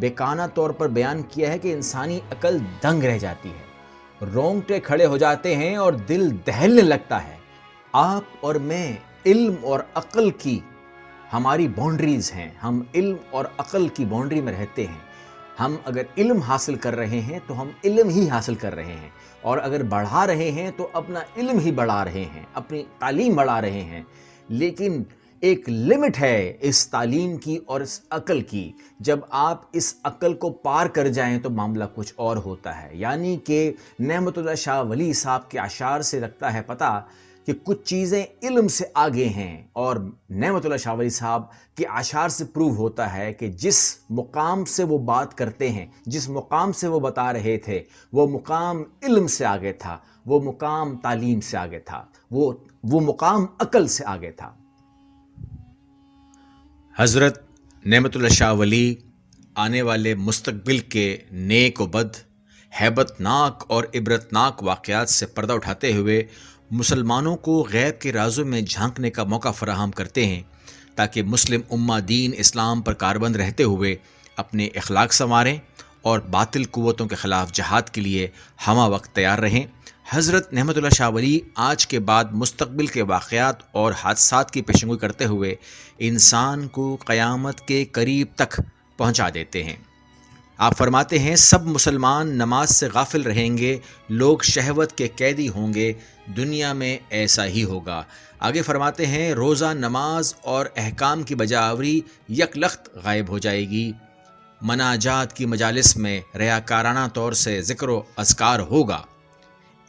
بیکانہ طور پر بیان کیا ہے کہ انسانی عقل دنگ رہ جاتی ہے، رونگٹے کھڑے ہو جاتے ہیں اور دل دہلنے لگتا ہے۔ آپ اور میں علم اور عقل کی ہماری باؤنڈریز ہیں، ہم علم اور عقل کی باؤنڈری میں رہتے ہیں۔ ہم اگر علم حاصل کر رہے ہیں تو ہم علم ہی حاصل کر رہے ہیں، اور اگر بڑھا رہے ہیں تو اپنا علم ہی بڑھا رہے ہیں، اپنی تعلیم بڑھا رہے ہیں۔ لیکن ایک لمٹ ہے اس تعلیم کی اور اس عقل کی۔ جب آپ اس عقل کو پار کر جائیں تو معاملہ کچھ اور ہوتا ہے۔ یعنی کہ نعمت اللہ شاہ ولی صاحب کے اشعار سے لگتا ہے پتہ کہ کچھ چیزیں علم سے آگے ہیں، اور نعمت اللہ شاہ ولی صاحب کے اشعار سے پروو ہوتا ہے کہ جس مقام سے وہ بات کرتے ہیں، جس مقام سے وہ بتا رہے تھے، وہ مقام علم سے آگے تھا، وہ مقام تعلیم سے آگے تھا، وہ مقام عقل سے آگے تھا۔ حضرت نعمت اللہ شاہ ولی آنے والے مستقبل کے نیک و بد، ہیبت ناک اور عبرت ناک واقعات سے پردہ اٹھاتے ہوئے مسلمانوں کو غیب کے رازوں میں جھانکنے کا موقع فراہم کرتے ہیں، تاکہ مسلم امہ دین اسلام پر کاربند رہتے ہوئے اپنے اخلاق سنواریں اور باطل قوتوں کے خلاف جہاد کے لیے ہمہ وقت تیار رہیں۔ حضرت نعمت اللہ شاہ ولی آج کے بعد مستقبل کے واقعات اور حادثات کی پیشنگوئی کرتے ہوئے انسان کو قیامت کے قریب تک پہنچا دیتے ہیں۔ آپ فرماتے ہیں سب مسلمان نماز سے غافل رہیں گے، لوگ شہوت کے قیدی ہوں گے، دنیا میں ایسا ہی ہوگا۔ آگے فرماتے ہیں روزہ نماز اور احکام کی بجاوری یک لخت غائب ہو جائے گی، مناجات کی مجالس میں ریاکارانہ طور سے ذکر و اذکار ہوگا۔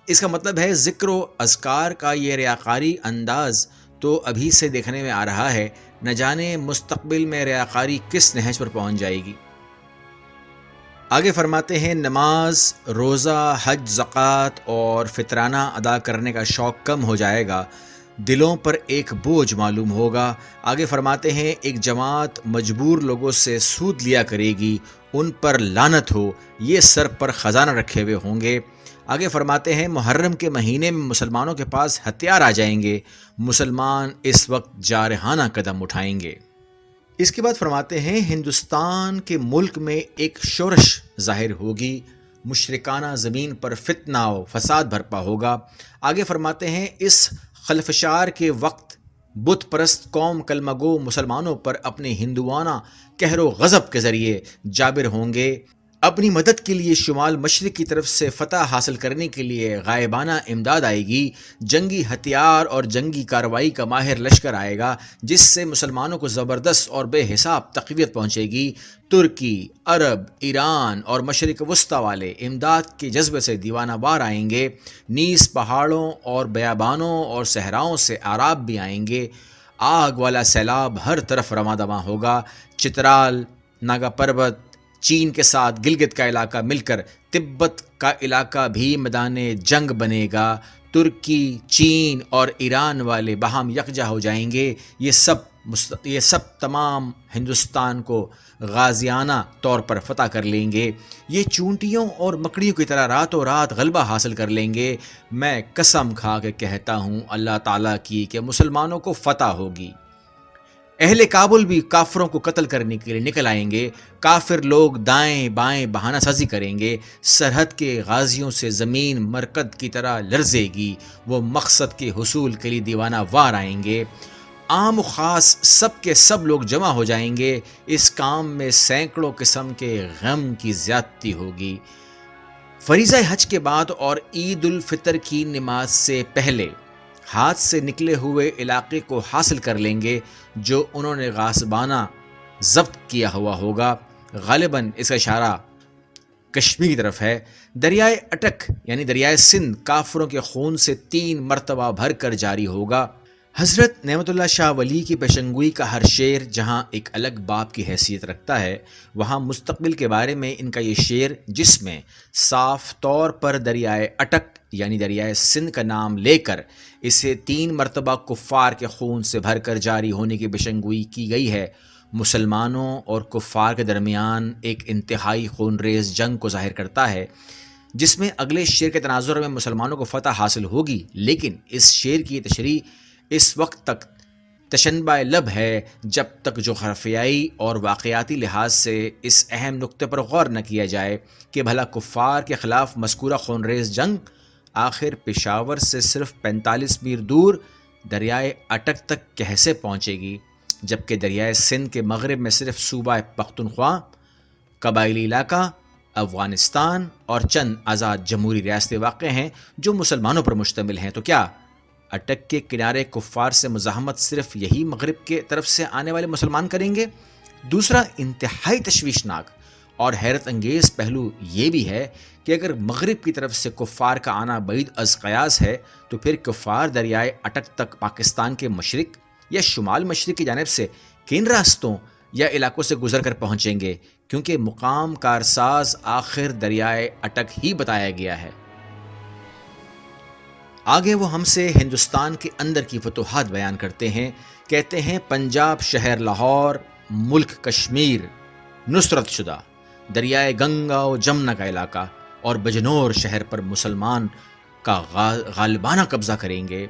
اس کا مطلب ہے ذکر و اذکار کا یہ ریاکاری انداز تو ابھی سے دیکھنے میں آ رہا ہے، نہ جانے مستقبل میں ریاکاری کس نہج پر پہنچ جائے گی۔ آگے فرماتے ہیں نماز، روزہ، حج، زکوٰۃ اور فطرانہ ادا کرنے کا شوق کم ہو جائے گا، دلوں پر ایک بوجھ معلوم ہوگا۔ آگے فرماتے ہیں ایک جماعت مجبور لوگوں سے سود لیا کرے گی، ان پر لعنت ہو، یہ سر پر خزانہ رکھے ہوئے ہوں گے۔ آگے فرماتے ہیں محرم کے مہینے میں مسلمانوں کے پاس ہتھیار آ جائیں گے، مسلمان اس وقت جارحانہ قدم اٹھائیں گے۔ اس کے بعد فرماتے ہیں ہندوستان کے ملک میں ایک شورش ظاہر ہوگی، مشرکانہ زمین پر فتنہ و فساد برپا ہوگا۔ آگے فرماتے ہیں اس خلفشار کے وقت بت پرست قوم کلمہ گو مسلمانوں پر اپنے ہندوانہ قہر و غضب کے ذریعے جابر ہوں گے۔ اپنی مدد کے لیے شمال مشرق کی طرف سے فتح حاصل کرنے کے لیے غائبانہ امداد آئے گی، جنگی ہتھیار اور جنگی کارروائی کا ماہر لشکر آئے گا، جس سے مسلمانوں کو زبردست اور بے حساب تقویت پہنچے گی۔ ترکی، عرب، ایران اور مشرق وسطی والے امداد کے جذبے سے دیوانہ وار آئیں گے، نیز پہاڑوں اور بیابانوں اور صحراؤں سے عراب بھی آئیں گے۔ آگ والا سیلاب ہر طرف رواں دواں ہوگا۔ چترال، ناگا پربت، چین کے ساتھ گلگت کا علاقہ مل کر تبت کا علاقہ بھی میدان جنگ بنے گا۔ ترکی، چین اور ایران والے باہم یکجا ہو جائیں گے۔ یہ سب تمام ہندوستان کو غازیانہ طور پر فتح کر لیں گے۔ یہ چونٹیوں اور مکڑیوں کی طرح راتوں رات غلبہ حاصل کر لیں گے۔ میں قسم کھا کے کہتا ہوں اللہ تعالیٰ کی کہ مسلمانوں کو فتح ہوگی۔ اہل کابل بھی کافروں کو قتل کرنے کے لیے نکل آئیں گے۔ کافر لوگ دائیں بائیں بہانہ سازی کریں گے۔ سرحد کے غازیوں سے زمین مرکد کی طرح لرزے گی، وہ مقصد کے حصول کے لیے دیوانہ وار آئیں گے۔ عام و خاص سب کے سب لوگ جمع ہو جائیں گے۔ اس کام میں سینکڑوں قسم کے غم کی زیادتی ہوگی۔ فریضہ حج کے بعد اور عید الفطر کی نماز سے پہلے ہاتھ سے نکلے ہوئے علاقے کو حاصل کر لیں گے جو انہوں نے غاصبانہ ضبط کیا ہوا ہوگا۔ غالباً اس کا اشارہ کشمیر کی طرف ہے۔ دریائے اٹک یعنی دریائے سندھ کافروں کے خون سے 3 مرتبہ بھر کر جاری ہوگا۔ حضرت نعمت اللہ شاہ ولی کی پیشنگوئی کا ہر شعر جہاں ایک الگ باب کی حیثیت رکھتا ہے، وہاں مستقبل کے بارے میں ان کا یہ شعر، جس میں صاف طور پر دریائے اٹک یعنی دریائے سندھ کا نام لے کر اسے 3 مرتبہ کفار کے خون سے بھر کر جاری ہونے کی پیشنگوئی کی گئی ہے، مسلمانوں اور کفار کے درمیان ایک انتہائی خونریز جنگ کو ظاہر کرتا ہے، جس میں اگلے شعر کے تناظر میں مسلمانوں کو فتح حاصل ہوگی۔ لیکن اس شعر کی تشریح اس وقت تک تشنبہ لب ہے جب تک جغرافیائی اور واقعاتی لحاظ سے اس اہم نقطے پر غور نہ کیا جائے کہ بھلا کفار کے خلاف مذکورہ خونریز جنگ آخر پشاور سے صرف 45 میل دور دریائے اٹک تک کیسے پہنچے گی، جبکہ دریائے سندھ کے مغرب میں صرف صوبہ پختونخوا، قبائلی علاقہ افغانستان اور چند آزاد جمہوری ریاستیں واقع ہیں جو مسلمانوں پر مشتمل ہیں؟ تو کیا اٹک کے کنارے کفار سے مزاحمت صرف یہی مغرب کے طرف سے آنے والے مسلمان کریں گے؟ دوسرا انتہائی تشویشناک اور حیرت انگیز پہلو یہ بھی ہے کہ اگر مغرب کی طرف سے کفار کا آنا بعید از قیاس ہے تو پھر کفار دریائے اٹک تک پاکستان کے مشرق یا شمال مشرق کی جانب سے کن راستوں یا علاقوں سے گزر کر پہنچیں گے، کیونکہ مقام کارساز آخر دریائے اٹک ہی بتایا گیا ہے۔ آگے وہ ہم سے ہندوستان کے اندر کی فتوحات بیان کرتے ہیں، کہتے ہیں پنجاب شہر لاہور، ملک کشمیر نصرت شدہ، دریائے گنگا و جمنا کا علاقہ اور بجنور شہر پر مسلمان کا غالبانہ قبضہ کریں گے۔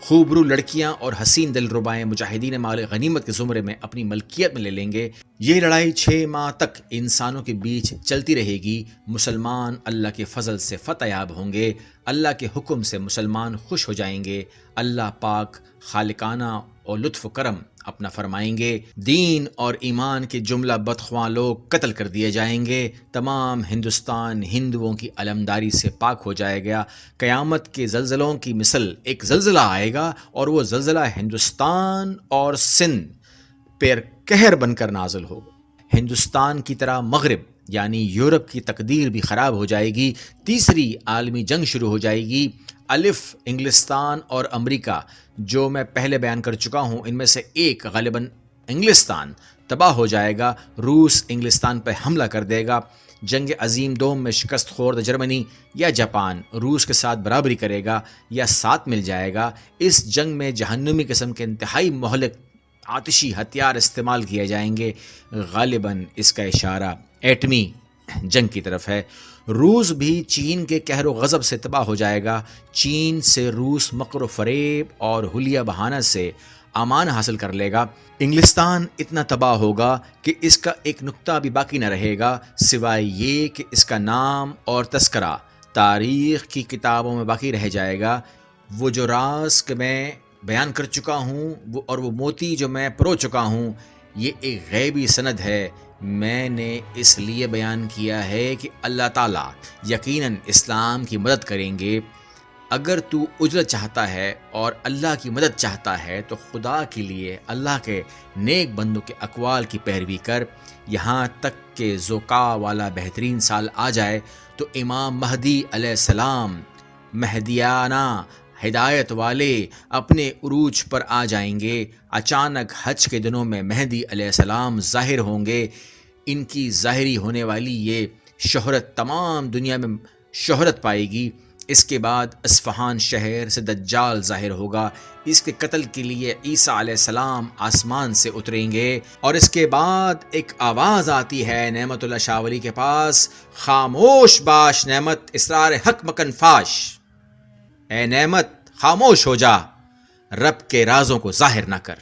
خوبرو لڑکیاں اور حسین دلربائیں مجاہدین مال غنیمت کے زمرے میں اپنی ملکیت میں لے لیں گے۔ یہ لڑائی 6 ماہ تک انسانوں کے بیچ چلتی رہے گی۔ مسلمان اللہ کے فضل سے فتح یاب ہوں گے، اللہ کے حکم سے مسلمان خوش ہو جائیں گے، اللہ پاک خالقانہ اور لطف و کرم اپنا فرمائیں گے، دین اور ایمان کے جملہ بدخواں لوگ قتل کر دیے جائیں گے، تمام ہندوستان ہندوؤں کی علمداری سے پاک ہو جائے گا، قیامت کے زلزلوں کی مثل ایک زلزلہ آئے گا اور وہ زلزلہ ہندوستان اور سندھ پر قہر بن کر نازل ہوگا۔ ہندوستان کی طرح مغرب یعنی یورپ کی تقدیر بھی خراب ہو جائے گی، تیسری عالمی جنگ شروع ہو جائے گی۔ الف انگلستان اور امریکہ جو میں پہلے بیان کر چکا ہوں، ان میں سے ایک غالباً انگلستان تباہ ہو جائے گا، روس انگلستان پر حملہ کر دے گا، جنگ عظیم دوم میں شکست خورد جرمنی یا جاپان روس کے ساتھ برابری کرے گا یا ساتھ مل جائے گا۔ اس جنگ میں جہنمی قسم کے انتہائی مہلک آتشی ہتھیار استعمال کیے جائیں گے، غالباً اس کا اشارہ ایٹمی جنگ کی طرف ہے۔ روس بھی چین کے قہر و غضب سے تباہ ہو جائے گا، چین سے روس مکر و فریب اور حلیہ بہانہ سے امان حاصل کر لے گا۔ انگلستان اتنا تباہ ہوگا کہ اس کا ایک نقطہ بھی باقی نہ رہے گا سوائے یہ کہ اس کا نام اور تذکرہ تاریخ کی کتابوں میں باقی رہ جائے گا۔ وہ جو راز کہ میں بیان کر چکا ہوں اور وہ موتی جو میں پرو چکا ہوں، یہ ایک غیبی سند ہے، میں نے اس لیے بیان کیا ہے کہ اللہ تعالیٰ یقیناً اسلام کی مدد کریں گے۔ اگر تو اجرت چاہتا ہے اور اللہ کی مدد چاہتا ہے تو خدا کے لیے اللہ کے نیک بندوں کے اقوال کی پیروی کر، یہاں تک کہ ذوقا والا بہترین سال آ جائے تو امام مہدی علیہ السلام مہدیانہ ہدایت والے اپنے عروج پر آ جائیں گے۔ اچانک حج کے دنوں میں مہدی علیہ السلام ظاہر ہوں گے، ان کی ظاہری ہونے والی یہ شہرت تمام دنیا میں شہرت پائے گی۔ اس کے بعد اصفہان شہر سے دجال ظاہر ہوگا، اس کے قتل کے لیے عیسیٰ علیہ السلام آسمان سے اتریں گے، اور اس کے بعد ایک آواز آتی ہے نعمت اللہ شاہ ولی کے پاس، خاموش باش نعمت اسرار حق مکن فاش، اے نعمت خاموش ہو جا، رب کے رازوں کو ظاہر نہ کر۔